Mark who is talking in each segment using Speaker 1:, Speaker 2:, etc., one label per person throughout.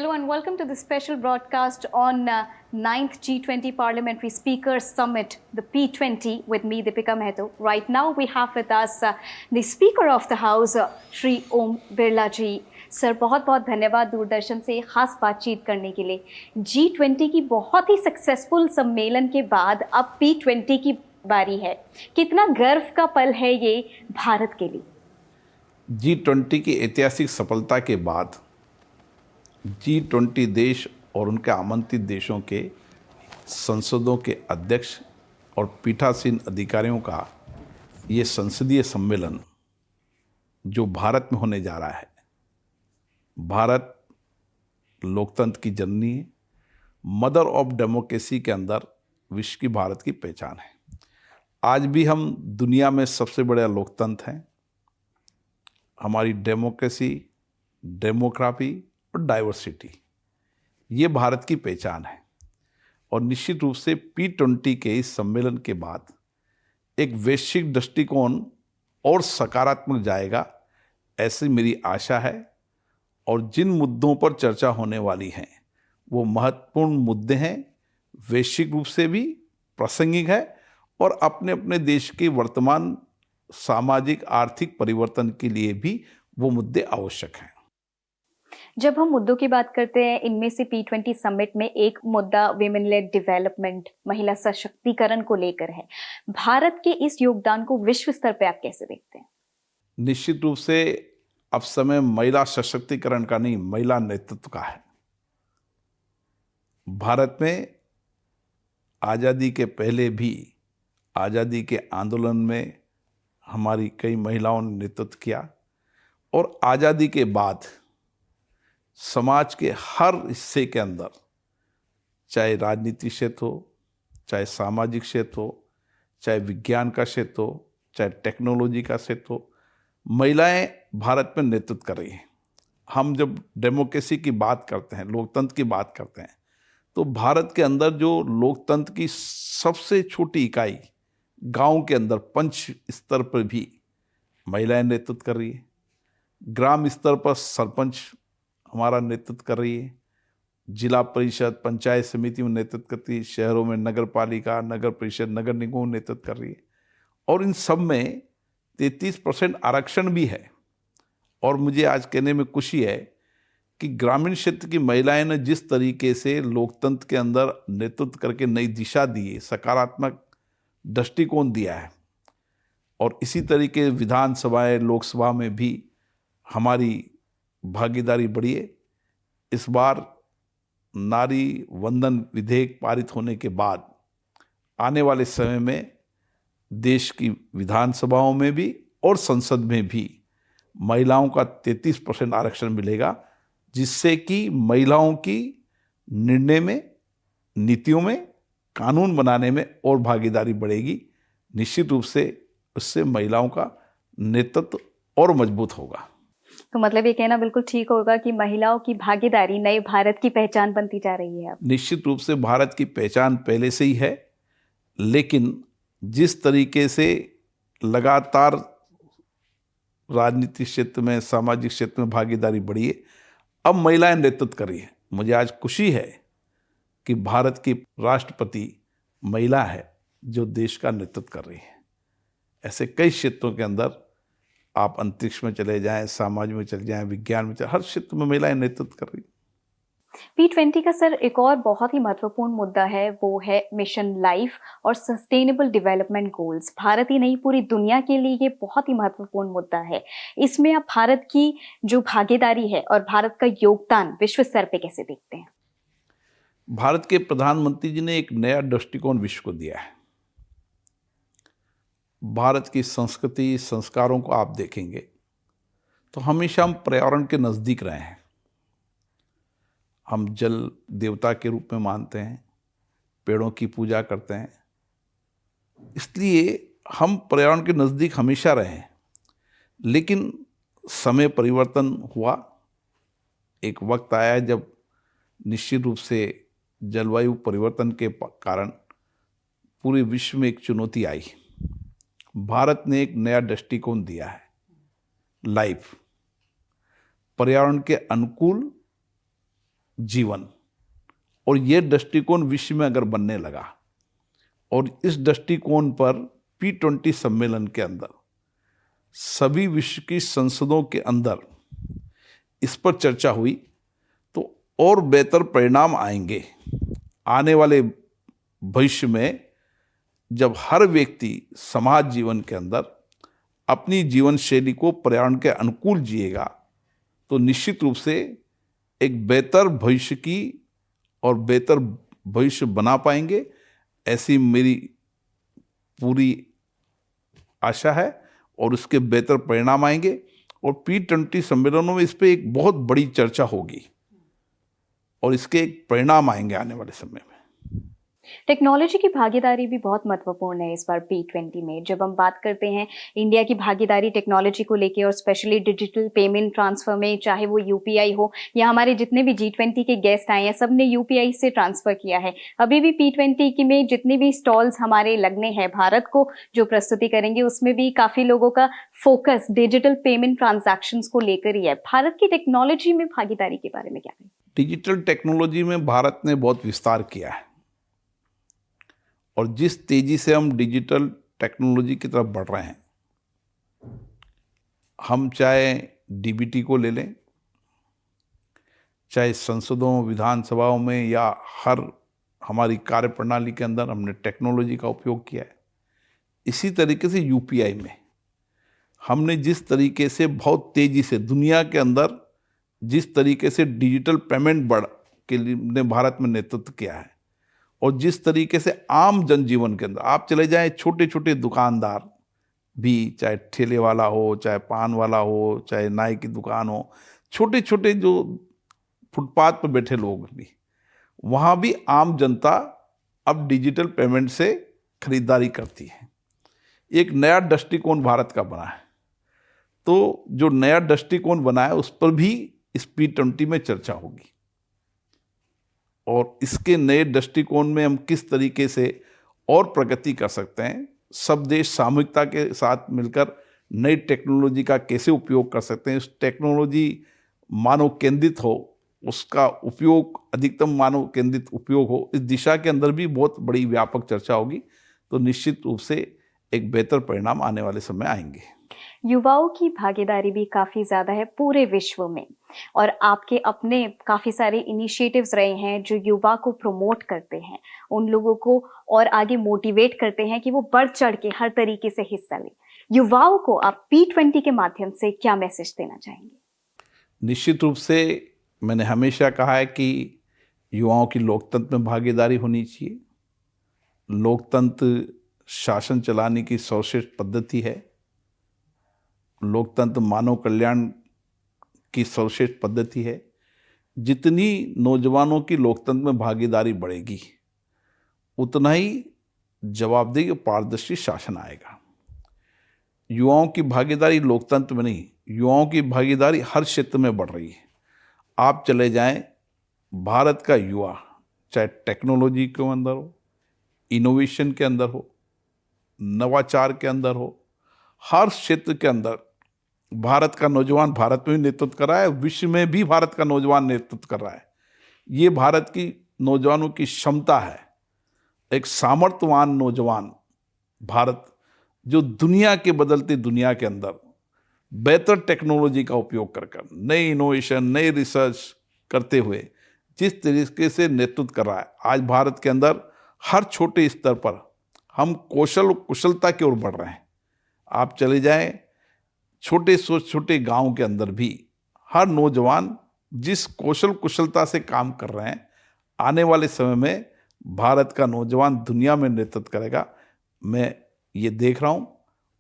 Speaker 1: Hello and welcome to the special broadcast on 9th G20 Parliamentary Speakers Summit, the P20, with me, Deepika Mehto. Right now we have with us the Speaker of the House, Shri Om Birla ji. Sir बहुत बहुत धन्यवाद दूरदर्शन से खास बातचीत करने के लिए। G20 की बहुत ही सक्सेसफुल सम्मेलन के बाद अब P20 की बारी है। कितना गर्व का पल है ये भारत के लिए?
Speaker 2: G20 की ऐतिहासिक सफलता के बाद G20 देश और उनके आमंत्रित देशों के संसदों के अध्यक्ष और पीठासीन अधिकारियों का ये संसदीय सम्मेलन जो भारत में होने जा रहा है, भारत लोकतंत्र की जननी है, मदर ऑफ डेमोक्रेसी के अंदर विश्व की भारत की पहचान है। आज भी हम दुनिया में सबसे बड़ा लोकतंत्र हैं। हमारी डेमोक्रेसी, डेमोग्राफी और डाइवर्सिटी, ये भारत की पहचान है। और निश्चित रूप से P20 के इस सम्मेलन के बाद एक वैश्विक दृष्टिकोण और सकारात्मक जाएगा, ऐसी मेरी आशा है। और जिन मुद्दों पर चर्चा होने वाली है वो महत्वपूर्ण मुद्दे हैं, वैश्विक रूप से भी प्रासंगिक है और अपने अपने देश के वर्तमान सामाजिक आर्थिक परिवर्तन के लिए भी वो मुद्दे आवश्यक हैं।
Speaker 1: जब हम मुद्दों की बात करते हैं, इनमें से P20 समिट में एक मुद्दा विमेन लेड डेवलपमेंट, महिला सशक्तिकरण को लेकर है। भारत के इस योगदान को विश्व स्तर पर आप कैसे देखते हैं?
Speaker 2: निश्चित रूप से अब समय महिला सशक्तिकरण का नहीं, महिला नेतृत्व का है। भारत में आज़ादी के पहले भी, आज़ादी के आंदोलन में हमारी कई महिलाओं ने नेतृत्व किया और आज़ादी के बाद समाज के हर हिस्से के अंदर, चाहे राजनीति क्षेत्र हो, चाहे सामाजिक क्षेत्र हो, चाहे विज्ञान का क्षेत्र हो, चाहे टेक्नोलॉजी का क्षेत्र हो, महिलाएं भारत में नेतृत्व कर रही हैं। हम जब डेमोक्रेसी की बात करते हैं, लोकतंत्र की बात करते हैं, तो भारत के अंदर जो लोकतंत्र की सबसे छोटी इकाई गांव के अंदर पंच स्तर पर भी महिलाएं नेतृत्व कर रही है। ग्राम स्तर पर सरपंच हमारा नेतृत्व कर रही है, जिला परिषद, पंचायत समिति में नेतृत्व करती है, शहरों में नगर पालिका, नगर परिषद, नगर निगमों में नेतृत्व कर रही है। और इन सब में 33% आरक्षण भी है। और मुझे आज कहने में खुशी है कि ग्रामीण क्षेत्र की महिलाएं ने जिस तरीके से लोकतंत्र के अंदर नेतृत्व करके नई दिशा दी है, सकारात्मक दृष्टिकोण दिया है, और इसी तरीके विधानसभाएं, लोकसभा में भी हमारी भागीदारी बढ़ी है। इस बार नारी वंदन विधेयक पारित होने के बाद आने वाले समय में देश की विधानसभाओं में भी और संसद में भी महिलाओं का 33% आरक्षण मिलेगा, जिससे कि महिलाओं की निर्णय में, नीतियों में, कानून बनाने में और भागीदारी बढ़ेगी। निश्चित रूप से उससे महिलाओं का नेतृत्व और मजबूत होगा।
Speaker 1: तो मतलब ये कहना बिल्कुल ठीक होगा कि महिलाओं की भागीदारी नए भारत की पहचान बनती जा रही है अब।
Speaker 2: निश्चित रूप से भारत की पहचान पहले से ही है, लेकिन जिस तरीके से लगातार राजनीतिक क्षेत्र में, सामाजिक क्षेत्र में भागीदारी बढ़ी है, अब महिलाएं नेतृत्व कर रही है। मुझे आज खुशी है कि भारत की राष्ट्रपति महिला है जो देश का नेतृत्व कर रही है। ऐसे कई क्षेत्रों के अंदर, आप अंतरिक्ष में चले जाएं, समाज में चले जाएं, विज्ञान में चले, हर क्षेत्र में महिलाएं नेतृत्व कर रही है।
Speaker 1: P20 का सर एक और बहुत ही महत्वपूर्ण मुद्दा है, वो है मिशन लाइफ और सस्टेनेबल डेवलपमेंट गोल्स। भारत ही नहीं, पूरी दुनिया के लिए ये बहुत ही महत्वपूर्ण मुद्दा है। इसमें आप भारत की जो भागीदारी है और भारत का योगदान विश्व स्तर पे कैसे देखते हैं?
Speaker 2: भारत के प्रधानमंत्री जी ने एक नया दृष्टिकोण विश्व को दिया है। भारत की संस्कृति, संस्कारों को आप देखेंगे तो हमेशा हम पर्यावरण के नज़दीक रहे हैं। हम जल देवता के रूप में मानते हैं, पेड़ों की पूजा करते हैं, इसलिए हम पर्यावरण के नज़दीक हमेशा रहे हैं। लेकिन समय परिवर्तन हुआ, एक वक्त आया जब निश्चित रूप से जलवायु परिवर्तन के कारण पूरे विश्व में एक चुनौती आई। भारत ने एक नया दृष्टिकोण दिया है, लाइफ, पर्यावरण के अनुकूल जीवन, और ये दृष्टिकोण विश्व में अगर बनने लगा और इस दृष्टिकोण पर P20 सम्मेलन के अंदर सभी विश्व की संसदों के अंदर इस पर चर्चा हुई तो और बेहतर परिणाम आएंगे। आने वाले भविष्य में जब हर व्यक्ति समाज जीवन के अंदर अपनी जीवन शैली को पर्यावरण के अनुकूल जिएगा तो निश्चित रूप से एक बेहतर भविष्य की और बेहतर भविष्य बना पाएंगे, ऐसी मेरी पूरी आशा है और उसके बेहतर परिणाम आएंगे। और P20 सम्मेलनों में इस पे एक बहुत बड़ी चर्चा होगी और इसके एक परिणाम आएंगे आने वाले समय में।
Speaker 1: टेक्नोलॉजी की भागीदारी भी बहुत महत्वपूर्ण है इस बार P20 में। जब हम बात करते हैं इंडिया की भागीदारी टेक्नोलॉजी को लेके और स्पेशली डिजिटल पेमेंट ट्रांसफर में, चाहे वो UPI हो या हमारे जितने भी G20 के गेस्ट आए हैं सब ने UPI से ट्रांसफर किया है। अभी भी P20 की में जितने भी स्टॉल्स हमारे लगने हैं, भारत को जो प्रस्तुति करेंगे उसमें भी काफी लोगों का फोकस डिजिटल पेमेंट ट्रांजैक्शंस को लेकर ही है। भारत की टेक्नोलॉजी में भागीदारी के बारे में क्या कहें?
Speaker 2: डिजिटल टेक्नोलॉजी में भारत ने बहुत विस्तार किया है और जिस तेजी से हम डिजिटल टेक्नोलॉजी की तरफ बढ़ रहे हैं, हम चाहे DBT को ले लें, चाहे संसदों विधानसभाओं में या हर हमारी कार्यप्रणाली के अंदर हमने टेक्नोलॉजी का उपयोग किया है। इसी तरीके से UPI में हमने जिस तरीके से बहुत तेजी से दुनिया के अंदर जिस तरीके से डिजिटल पेमेंट बढ़ के लिए भारत में नेतृत्व किया है और जिस तरीके से आम जनजीवन के अंदर आप चले जाएं, छोटे छोटे दुकानदार भी, चाहे ठेले वाला हो, चाहे पान वाला हो, चाहे नाई की दुकान हो, छोटे छोटे जो फुटपाथ पर बैठे लोग भी, वहाँ भी आम जनता अब डिजिटल पेमेंट से खरीदारी करती है। एक नया दृष्टिकोण भारत का बना है, तो जो नया दृष्टिकोण बना है उस पर भी इस P20 में चर्चा होगी और इसके नए दृष्टिकोण में हम किस तरीके से और प्रगति कर सकते हैं, सब देश सामूहिकता के साथ मिलकर नई टेक्नोलॉजी का कैसे उपयोग कर सकते हैं, इस टेक्नोलॉजी मानव केंद्रित हो, उसका उपयोग अधिकतम मानव केंद्रित उपयोग हो, इस दिशा के अंदर भी बहुत बड़ी व्यापक चर्चा होगी। तो निश्चित रूप से एक बेहतर परिणाम आने वाले समय आएंगे।
Speaker 1: युवाओं की भागीदारी भी काफी ज्यादा है पूरे विश्व में और आपके अपने काफी सारे इनिशिएटिव्स रहे हैं जो युवा को प्रमोट करते हैं, उन लोगों को और आगे मोटिवेट करते हैं कि वो बढ़ चढ़ के हर तरीके से हिस्सा लें। युवाओं को आप P20 के माध्यम से क्या मैसेज देना चाहेंगे?
Speaker 2: निश्चित रूप से मैंने हमेशा कहा है कि युवाओं की लोकतंत्र में भागीदारी होनी चाहिए। लोकतंत्र शासन चलाने की सर्वश्रेष्ठ पद्धति है। लोकतंत्र मानव कल्याण की सर्वश्रेष्ठ पद्धति है। जितनी नौजवानों की लोकतंत्र में भागीदारी बढ़ेगी उतना ही जवाबदेही और पारदर्शी शासन आएगा। युवाओं की भागीदारी लोकतंत्र में नहीं, युवाओं की भागीदारी हर क्षेत्र में बढ़ रही है। आप चले जाएं, भारत का युवा चाहे टेक्नोलॉजी के अंदर हो, इनोवेशन के अंदर हो, नवाचार के अंदर हो, हर क्षेत्र के अंदर भारत का नौजवान भारत में भी नेतृत्व कर रहा है, विश्व में भी भारत का नौजवान नेतृत्व कर रहा है। ये भारत की नौजवानों की क्षमता है, एक सामर्थ्यवान नौजवान भारत जो दुनिया के बदलती दुनिया के अंदर बेहतर टेक्नोलॉजी का उपयोग कर नई इनोवेशन, नई रिसर्च करते हुए जिस तरीके से नेतृत्व कर रहा है, आज भारत के अंदर हर छोटे स्तर पर हम कुशलता की ओर बढ़ रहे हैं। आप चले जाएं, छोटे छोटे गांव के अंदर भी हर नौजवान जिस कुशलता से काम कर रहे हैं, आने वाले समय में भारत का नौजवान दुनिया में नेतृत्व करेगा। मैं ये देख रहा हूं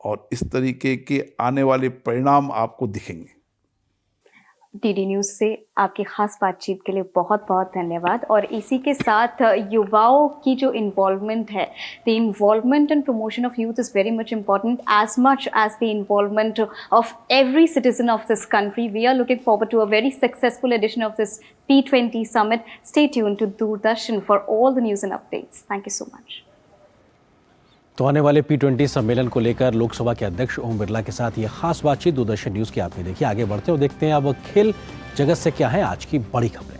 Speaker 2: और इस तरीके के आने वाले परिणाम आपको दिखेंगे।
Speaker 1: DD न्यूज़ से आपकी खास बातचीत के लिए बहुत बहुत धन्यवाद। और इसी के साथ युवाओं की जो इन्वॉल्वमेंट है, the involvement and promotion of youth is very much important as the involvement of every citizen of this country. We are looking forward to a very successful edition of this P20 summit. Stay tuned to Doordarshan for all the news and updates. Thank you so much.
Speaker 3: तो आने वाले P20 सम्मेलन को लेकर लोकसभा के अध्यक्ष ओम बिरला के साथ ये खास बातचीत दूरदर्शन न्यूज़ की आपने देखी। आगे बढ़ते हैं और देखते हैं अब खेल जगत से क्या है आज की बड़ी खबरें।